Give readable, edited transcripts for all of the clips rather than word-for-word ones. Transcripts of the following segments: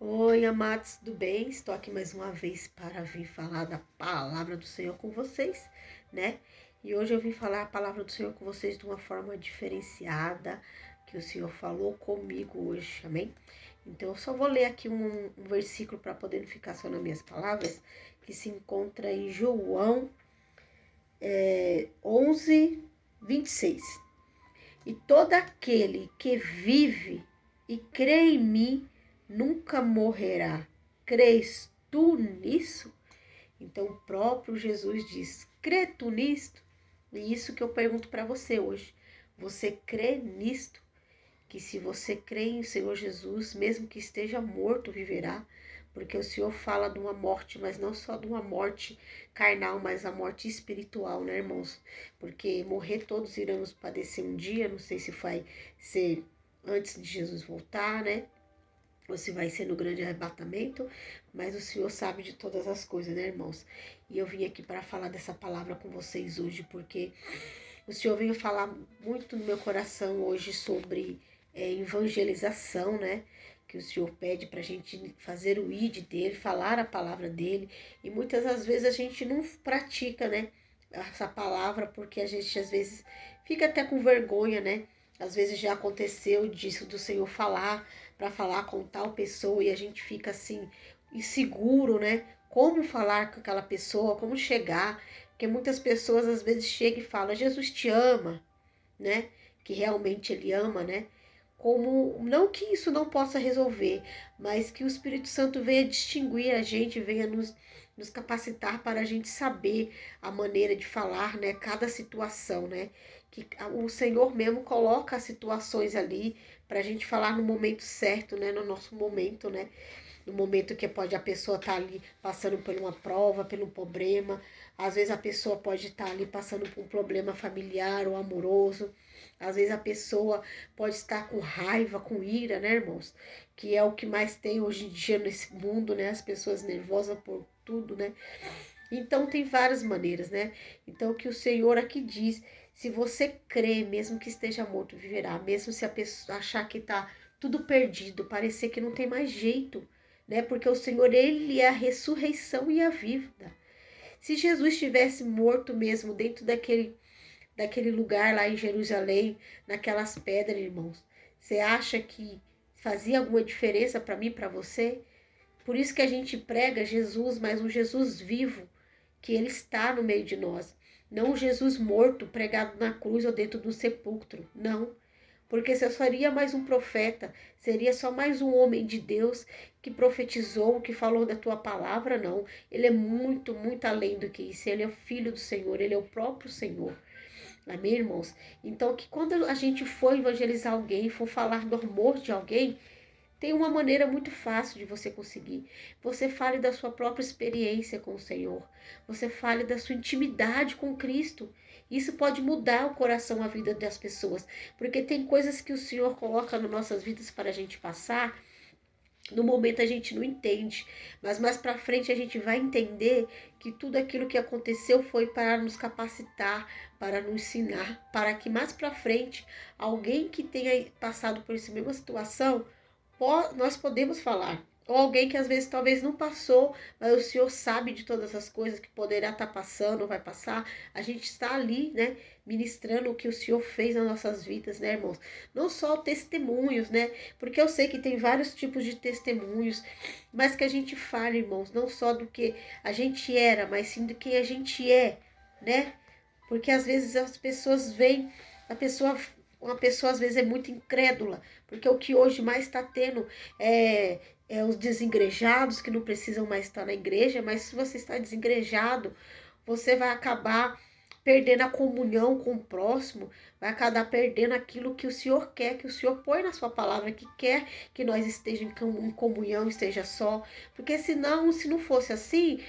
Oi, amados, tudo bem? Estou aqui mais uma vez para vir falar da palavra do Senhor com vocês, né? E hoje eu vim falar a palavra do Senhor com vocês de uma forma diferenciada, que o Senhor falou comigo hoje, amém? Então eu só vou ler aqui um versículo para poder não ficar só nas minhas palavras, que se encontra em João 11, 26. E todo aquele que vive e crê em mim nunca morrerá. Crês tu nisso? Então o próprio Jesus diz: crê tu nisto? E isso que eu pergunto para você hoje. Você crê nisto? Que se você crê em Senhor Jesus, mesmo que esteja morto, viverá. Porque o Senhor fala de uma morte, mas não só de uma morte carnal, mas a morte espiritual, né, irmãos? Porque morrer todos iremos padecer um dia, não sei se vai ser antes de Jesus voltar, né? Ou se vai ser no grande arrebatamento, mas o Senhor sabe de todas as coisas, né, irmãos? E eu vim aqui para falar dessa palavra com vocês hoje, porque o Senhor veio falar muito no meu coração hoje sobre evangelização, né? Que o Senhor pede para a gente fazer o ID dele, falar a palavra dele. E muitas das vezes a gente não pratica, né? Essa palavra, porque a gente às vezes fica até com vergonha, né? Às vezes já aconteceu disso do Senhor falar, para falar com tal pessoa e a gente fica assim, inseguro, né? Como falar com aquela pessoa, como chegar. Porque muitas pessoas às vezes chegam e falam, Jesus te ama, né? Que realmente ele ama, né? Como, não que isso não possa resolver, mas que o Espírito Santo venha distinguir a gente, venha nos capacitar para a gente saber a maneira de falar, né? Cada situação, né? Que o Senhor mesmo coloca as situações ali para a gente falar no momento certo, né? No nosso momento, né? No momento que pode a pessoa estar ali passando por uma prova, por um problema. Às vezes a pessoa pode estar ali passando por um problema familiar ou amoroso. Às vezes a pessoa pode estar com raiva, com ira, né, irmãos? Que é o que mais tem hoje em dia nesse mundo, né? As pessoas nervosas por tudo, né? Então tem várias maneiras, né? Então o que o Senhor aqui diz, se você crê, mesmo que esteja morto, viverá. Mesmo se a pessoa achar que está tudo perdido, parecer que não tem mais jeito, né? Porque o Senhor, ele é a ressurreição e a vida. Se Jesus estivesse morto mesmo dentro daquele lugar lá em Jerusalém, naquelas pedras, irmãos, você acha que fazia alguma diferença para mim, para você? Por isso que a gente prega Jesus, mas um Jesus vivo, que ele está no meio de nós. Não um Jesus morto, pregado na cruz ou dentro do sepulcro. Não. Porque você seria mais um profeta, seria só mais um homem de Deus que profetizou, que falou da tua palavra, não. Ele é muito, muito além do que isso. Ele é o filho do Senhor, ele é o próprio Senhor. Amém, irmãos? Então, que quando a gente for evangelizar alguém, for falar do amor de alguém, tem uma maneira muito fácil de você conseguir. Você fale da sua própria experiência com o Senhor. Você fale da sua intimidade com Cristo. Isso pode mudar o coração, a vida das pessoas. Porque tem coisas que o Senhor coloca nas nossas vidas para a gente passar. No momento a gente não entende, mas mais para frente a gente vai entender que tudo aquilo que aconteceu foi para nos capacitar, para nos ensinar, para que mais para frente alguém que tenha passado por essa mesma situação nós podemos falar. Ou alguém que às vezes talvez não passou, mas o Senhor sabe de todas as coisas que poderá estar passando, ou vai passar. A gente está ali, né, ministrando o que o Senhor fez nas nossas vidas, né, irmãos? Não só testemunhos, né? Porque eu sei que tem vários tipos de testemunhos, mas que a gente fale, irmãos, não só do que a gente era, mas sim do que a gente é, né? Porque às vezes as pessoas veem, uma pessoa às vezes é muito incrédula, porque o que hoje mais está tendo é os desigrejados que não precisam mais estar na igreja, mas se você está desengrejado, você vai acabar perdendo a comunhão com o próximo, vai acabar perdendo aquilo que o Senhor quer, que o Senhor põe na sua palavra, que quer que nós estejamos em comunhão, esteja só, porque senão, se não fosse assim,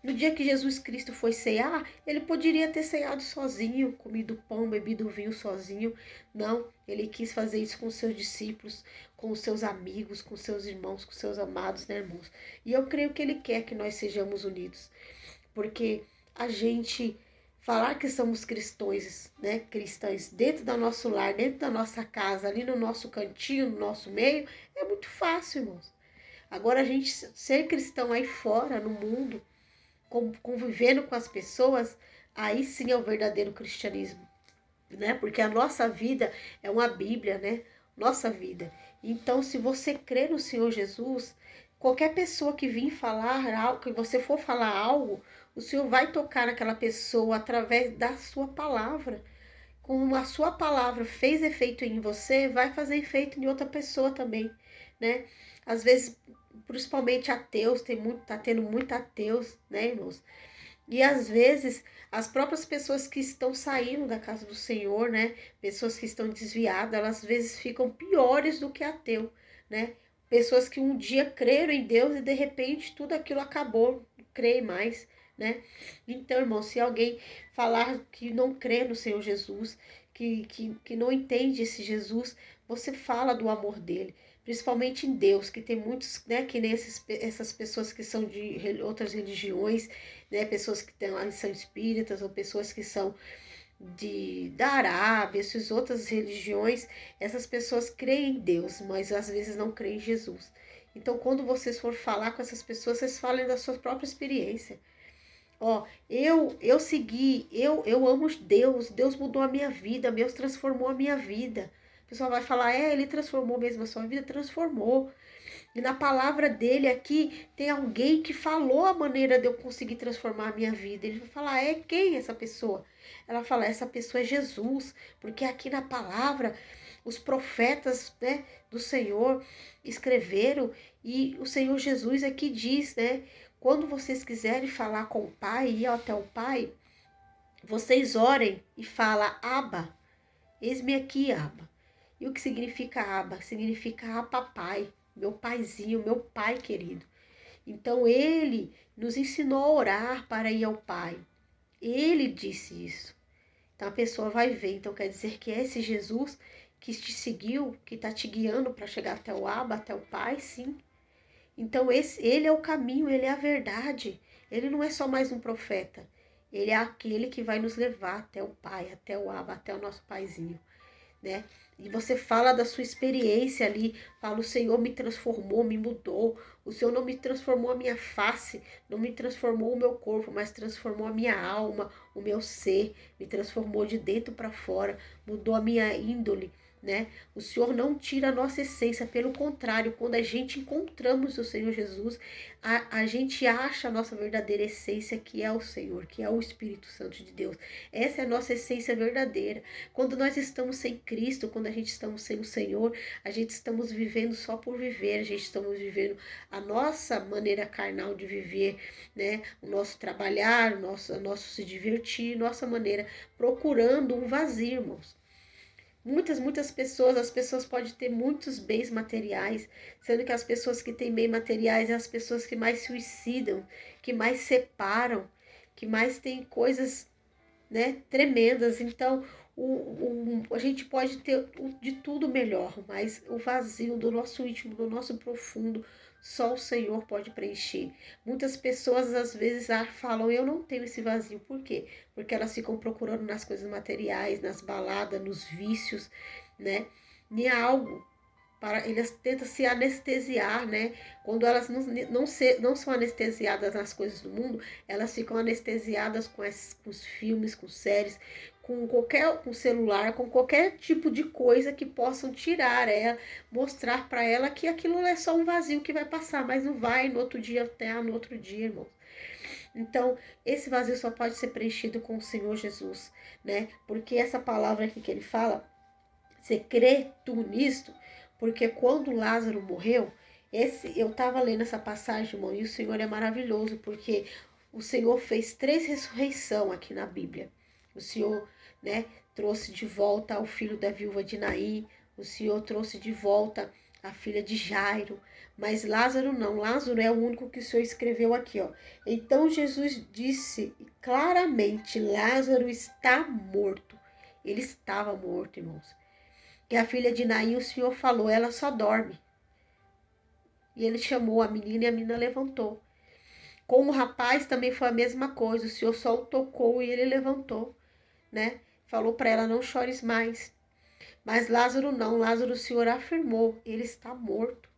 no dia que Jesus Cristo foi cear, ele poderia ter ceado sozinho, comido pão, bebido vinho sozinho. Não, ele quis fazer isso com os seus discípulos, com os seus amigos, com os seus irmãos, com os seus amados, né, irmãos? E eu creio que ele quer que nós sejamos unidos, porque a gente falar que somos cristãos, né, cristãs dentro do nosso lar, dentro da nossa casa, ali no nosso cantinho, no nosso meio, é muito fácil, irmãos. Agora a gente ser cristão aí fora, no mundo, convivendo com as pessoas, aí sim é o verdadeiro cristianismo, né? Porque a nossa vida é uma Bíblia, né? Nossa vida. Então, se você crê no Senhor Jesus, qualquer pessoa que vir falar algo, que você for falar algo, o Senhor vai tocar naquela pessoa através da sua palavra. Como a sua palavra fez efeito em você, vai fazer efeito em outra pessoa também, né? Às vezes, principalmente ateus, tá tendo muito ateus, né, irmãos? E às vezes as próprias pessoas que estão saindo da casa do Senhor, né? Pessoas que estão desviadas, elas às vezes ficam piores do que ateu, né? Pessoas que um dia creram em Deus e de repente tudo aquilo acabou, não crê mais, né? Então, irmão, se alguém falar que não crê no Senhor Jesus, que não entende esse Jesus, você fala do amor dele, principalmente em Deus, que tem muitos, né, que nem essas pessoas que são de outras religiões, né, pessoas que são espíritas ou pessoas que são da Arábia, essas outras religiões, essas pessoas creem em Deus, mas às vezes não creem em Jesus. Então, quando vocês for falar com essas pessoas, vocês falem da sua própria experiência. Ó, eu segui, eu amo Deus, Deus mudou a minha vida, Deus transformou a minha vida. O pessoal vai falar, ele transformou mesmo a sua vida? Transformou. E na palavra dele aqui, tem alguém que falou a maneira de eu conseguir transformar a minha vida. Ele vai falar, quem essa pessoa? Ela fala, essa pessoa é Jesus, porque aqui na palavra, os profetas, né, do Senhor escreveram, e o Senhor Jesus aqui diz, né, quando vocês quiserem falar com o Pai, ir até o Pai, vocês orem e fala, Abba, eis-me aqui, Abba. E o que significa Abba? Significa papai, meu paizinho, meu pai querido. Então ele nos ensinou a orar para ir ao Pai. Ele disse isso. Então a pessoa vai ver. Então quer dizer que é esse Jesus que te seguiu, que está te guiando para chegar até o Abba, até o Pai, sim. Então ele é o caminho, ele é a verdade. Ele não é só mais um profeta. Ele é aquele que vai nos levar até o Pai, até o Abba, até o nosso paizinho, né? E você fala da sua experiência ali, fala, o Senhor me transformou, me mudou, o Senhor não me transformou a minha face, não me transformou o meu corpo, mas transformou a minha alma, o meu ser, me transformou de dentro para fora, mudou a minha índole, né? O Senhor não tira a nossa essência, pelo contrário, quando a gente encontramos o Senhor Jesus, a gente acha a nossa verdadeira essência, que é o Senhor, que é o Espírito Santo de Deus. Essa é a nossa essência verdadeira. Quando nós estamos sem Cristo, quando a gente estamos sem o Senhor, a gente estamos vivendo só por viver, a gente estamos vivendo a nossa maneira carnal de viver, né? O nosso trabalhar, o nosso se divertir, nossa maneira, procurando um vazio, irmãos. Muitas pessoas, as pessoas podem ter muitos bens materiais, sendo que as pessoas que têm bens materiais são as pessoas que mais suicidam, que mais separam, que mais têm coisas, né, tremendas. Então, a gente pode ter de tudo melhor, mas o vazio do nosso íntimo, do nosso profundo, só o Senhor pode preencher. Muitas pessoas às vezes falam, eu não tenho esse vazio. Por quê? Porque elas ficam procurando nas coisas materiais, nas baladas, nos vícios, né? Em algo eles tentam se anestesiar, né? Quando elas não são anestesiadas nas coisas do mundo, elas ficam anestesiadas com os filmes, com séries, com celular, com qualquer tipo de coisa que possam tirar ela, mostrar para ela que aquilo é só um vazio que vai passar, mas não vai no outro dia, até no outro dia, irmão. Então, esse vazio só pode ser preenchido com o Senhor Jesus, né? Porque essa palavra aqui que ele fala, você crê tu nisto? Porque quando Lázaro morreu, eu estava lendo essa passagem, irmão, e o Senhor é maravilhoso, porque o Senhor fez 3 ressurreições aqui na Bíblia. O Senhor, né, trouxe de volta o filho da viúva de Naim, o Senhor trouxe de volta a filha de Jairo, mas Lázaro não. Lázaro é o único que o Senhor escreveu aqui, ó. Então Jesus disse claramente, Lázaro está morto. Ele estava morto, irmãos. E a filha de Naim, o Senhor falou, ela só dorme. E ele chamou a menina e a menina levantou. Com o rapaz também foi a mesma coisa, o Senhor só o tocou e ele levantou, né? Falou para ela, não chores mais. Mas Lázaro não, Lázaro o Senhor afirmou, ele está morto.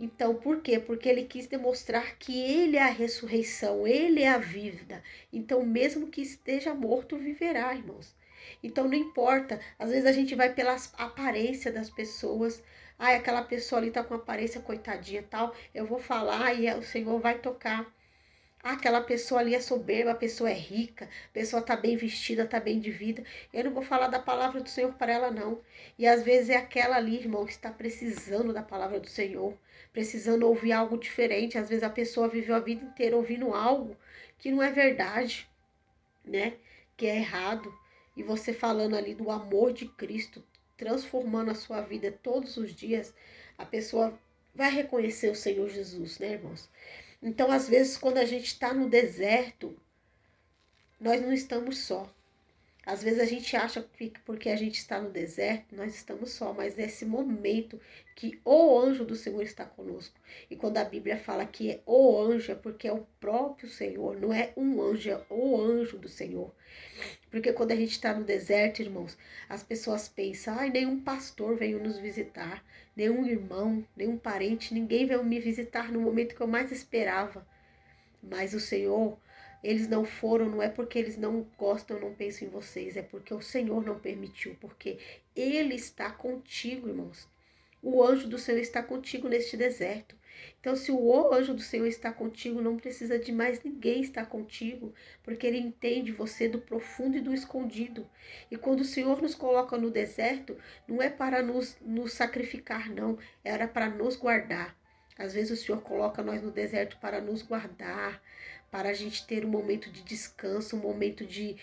Então, por quê? Porque ele quis demonstrar que ele é a ressurreição, ele é a vida. Então, mesmo que esteja morto, viverá, irmãos. Então, não importa. Às vezes a gente vai pela aparência das pessoas. Ai, aquela pessoa ali tá com aparência coitadinha tal. Eu vou falar e o Senhor vai tocar. Ah, aquela pessoa ali é soberba, a pessoa é rica, a pessoa tá bem vestida, tá bem de vida. Eu não vou falar da palavra do Senhor para ela, não. E às vezes é aquela ali, irmão, que está precisando da palavra do Senhor, precisando ouvir algo diferente. Às vezes a pessoa viveu a vida inteira ouvindo algo que não é verdade, né? Que é errado. E você falando ali do amor de Cristo, transformando a sua vida todos os dias, a pessoa vai reconhecer o Senhor Jesus, né, irmãos? Então, às vezes, quando a gente está no deserto, nós não estamos só. Às vezes a gente acha que porque a gente está no deserto, nós estamos só, mas nesse momento que o anjo do Senhor está conosco. E quando a Bíblia fala que é o anjo, é porque é o próprio Senhor, não é um anjo, é o anjo do Senhor. Porque quando a gente está no deserto, irmãos, as pessoas pensam, ai, nenhum pastor veio nos visitar, nenhum irmão, nenhum parente, ninguém veio me visitar no momento que eu mais esperava. Mas o Senhor, eles não foram, não é porque eles não gostam, não pensam em vocês, é porque o Senhor não permitiu, porque Ele está contigo, irmãos. O anjo do Senhor está contigo neste deserto. Então, se o anjo do Senhor está contigo, não precisa de mais ninguém estar contigo, porque ele entende você do profundo e do escondido. E quando o Senhor nos coloca no deserto, não é para nos sacrificar, não, era para nos guardar. Às vezes o Senhor coloca nós no deserto para nos guardar, para a gente ter um momento de descanso, um momento de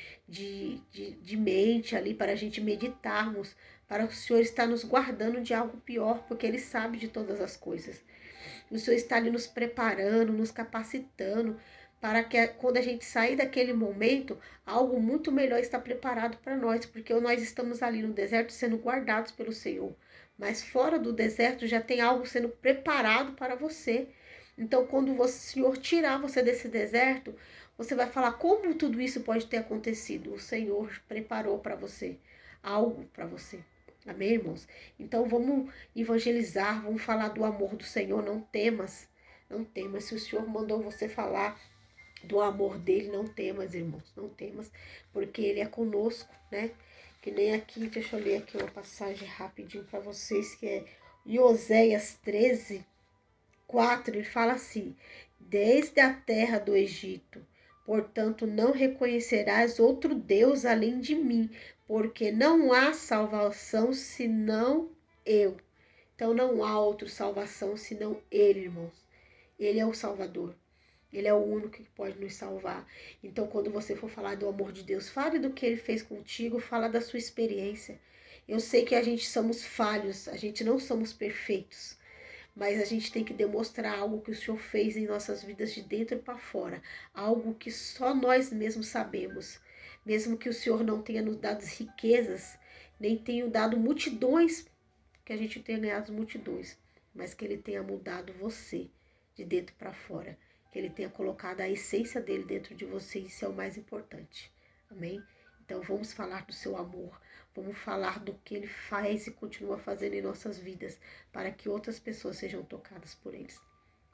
mente ali, para a gente meditarmos, para o Senhor estar nos guardando de algo pior, porque Ele sabe de todas as coisas. O Senhor está ali nos preparando, nos capacitando, para que quando a gente sair daquele momento, algo muito melhor está preparado para nós, porque nós estamos ali no deserto sendo guardados pelo Senhor. Mas fora do deserto já tem algo sendo preparado para você. Então, quando o Senhor tirar você desse deserto, você vai falar como tudo isso pode ter acontecido. O Senhor preparou para você algo para você. Amém, irmãos? Então vamos evangelizar, vamos falar do amor do Senhor. Não temas, não temas. Se o Senhor mandou você falar do amor dele, não temas, irmãos, não temas, porque ele é conosco, né? Que nem aqui, deixa eu ler aqui uma passagem rapidinho para vocês, que é em Oséias 13, 4, ele fala assim: desde a terra do Egito, portanto, não reconhecerás outro Deus além de mim, porque não há salvação senão eu. Então, não há outra salvação senão Ele, irmãos. Ele é o Salvador. Ele é o único que pode nos salvar. Então, quando você for falar do amor de Deus, fale do que Ele fez contigo, fala da sua experiência. Eu sei que a gente somos falhos, a gente não somos perfeitos. Mas a gente tem que demonstrar algo que o Senhor fez em nossas vidas de dentro para fora. Algo que só nós mesmos sabemos. Mesmo que o Senhor não tenha nos dado riquezas, nem tenha dado multidões, que a gente tenha ganhado multidões, mas que Ele tenha mudado você de dentro para fora. Que Ele tenha colocado a essência dele dentro de você. Isso é o mais importante. Amém? Então vamos falar do seu amor. Vamos falar do que Ele faz e continua fazendo em nossas vidas, para que outras pessoas sejam tocadas por eles.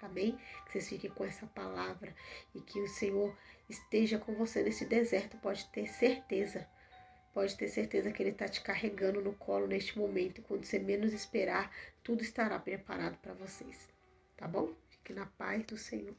Amém? Que vocês fiquem com essa palavra e que o Senhor esteja com você nesse deserto. Pode ter certeza que Ele está te carregando no colo neste momento. Quando você menos esperar, tudo estará preparado para vocês. Tá bom? Fique na paz do Senhor.